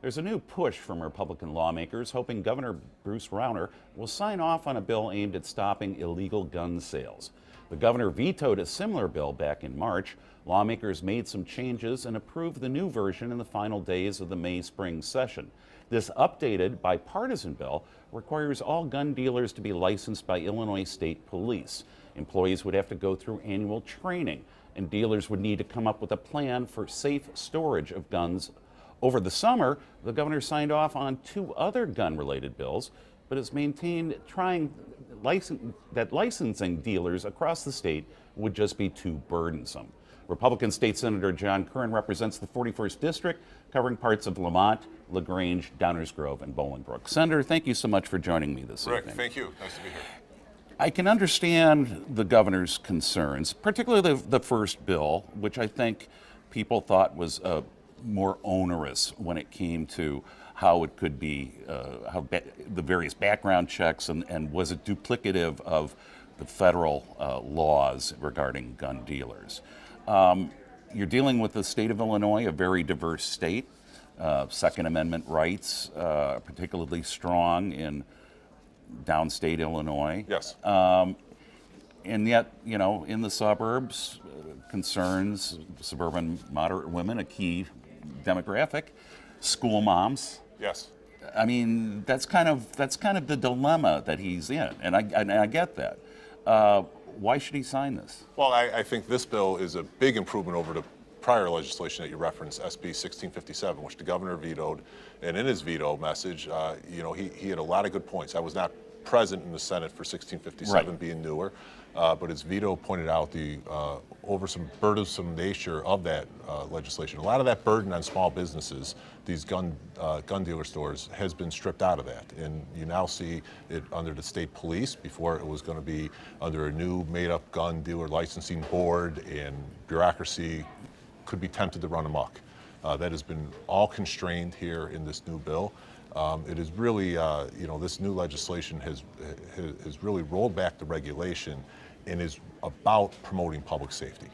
There's a new push from Republican lawmakers hoping Governor Bruce Rauner will sign off on a bill aimed at stopping illegal gun sales. The governor vetoed a similar bill back in March. Lawmakers made some changes and approved the new version in the final days of the May-spring session. This updated bipartisan bill requires all gun dealers to be licensed by Illinois State Police. Employees would have to go through annual training, and dealers would need to come up with a plan for safe storage of guns. Over the summer, the governor signed off on 2 other gun-related bills, but has maintained that licensing dealers across the state would just be too burdensome. Republican State Senator John Curran represents the 41st District, covering parts of Lamont, LaGrange, Downers Grove, and Bolingbrook. Senator, thank you so much for joining me this evening. Rick, thank you. Nice to be here. I can understand the governor's concerns, particularly the first bill, which I think people thought was more onerous when it came to how it could be, the various background checks, and was it duplicative of the federal laws regarding gun dealers. You're dealing with the state of Illinois, a very diverse state. Second Amendment rights, particularly strong in downstate Illinois. Yes. And yet, you know, in the suburbs, concerns, suburban moderate women, a key demographic, school moms. Yes. I mean, that's kind of the dilemma that he's in, and I get that. Why should he sign this? Well, I think this bill is a big improvement over the prior legislation that you referenced, SB 1657, which the governor vetoed. And in his veto message, you know, he had a lot of good points. I was not present in the Senate for 1657, right, being newer, but his veto pointed out the burdensome nature of that legislation. A lot of that burden on small businesses, these gun dealer stores, has been stripped out of that. And you now see it under the state police. Before, it was going to be under a new made-up gun dealer licensing board, and bureaucracy could be tempted to run amok. That has been all constrained here in this new bill. It is really, you know, this new legislation has really rolled back the regulation and is about promoting public safety.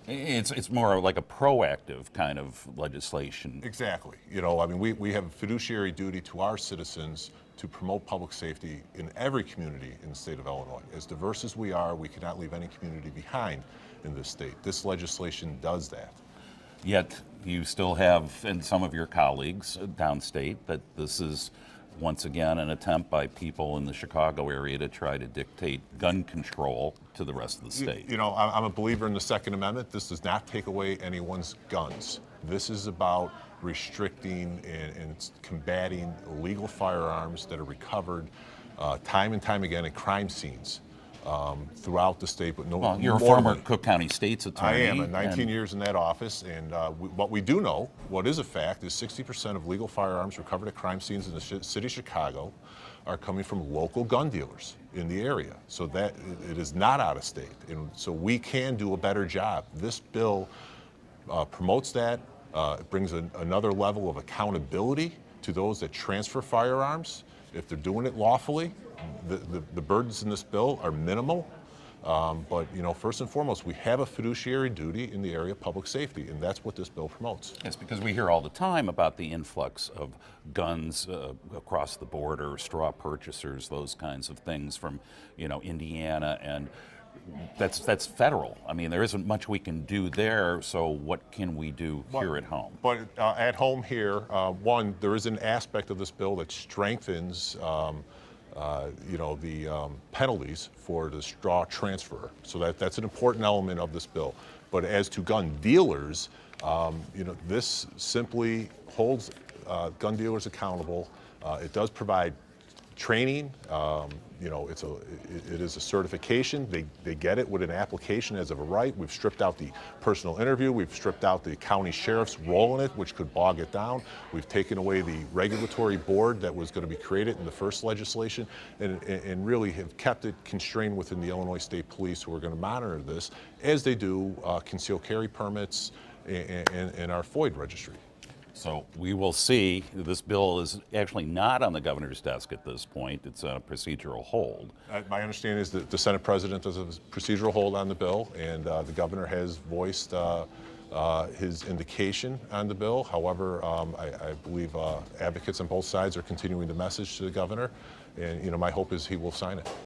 It's more like a proactive kind of legislation. Exactly. You know, I mean, we have a fiduciary duty to our citizens to promote public safety in every community in the state of Illinois. As diverse as we are, we cannot leave any community behind in this state. This legislation does that. Yet you still have, and some of your colleagues downstate, that this is once again an attempt by people in the Chicago area to try to dictate gun control to the rest of the state. You know, I'm a believer in the Second Amendment. This does not take away anyone's guns. This is about restricting and combating illegal firearms that are recovered time and time again at crime scenes throughout the state. But no, well, you're a former Cook County State's attorney. I am, 19 years in that office, and what we do know, what is a fact, is 60% of legal firearms recovered at crime scenes in the city of Chicago are coming from local gun dealers in the area. So that it is not out of state, and so we can do a better job. This bill promotes that. It brings another level of accountability to those that transfer firearms if they're doing it lawfully. The burdens in this bill are minimal, but you know, first and foremost, we have a fiduciary duty in the area of public safety, and that's what this bill promotes. Yes, because we hear all the time about the influx of guns across the border, straw purchasers, those kinds of things from, you know, Indiana, and that's federal. I mean, there isn't much we can do there, so what can we do here at home? But at home here, one, there is an aspect of this bill that strengthens you know, the penalties for the straw transfer. So that's an important element of this bill. But as to gun dealers, you know, this simply holds gun dealers accountable. It does provide training. You know, it is a certification. They get it with an application as of a right. We've stripped out the personal interview. We've stripped out the county sheriff's role in it, which could bog it down. We've taken away the regulatory board that was going to be created in the first legislation, and really have kept it constrained within the Illinois State Police, who are going to monitor this as they do concealed carry permits and our FOID registry. So we will see. This bill is actually not on the governor's desk at this point. It's on a procedural hold. My understanding is that the Senate President does a procedural hold on the bill, and the governor has voiced his indication on the bill. However, I believe advocates on both sides are continuing the message to the governor, and my hope is he will sign it.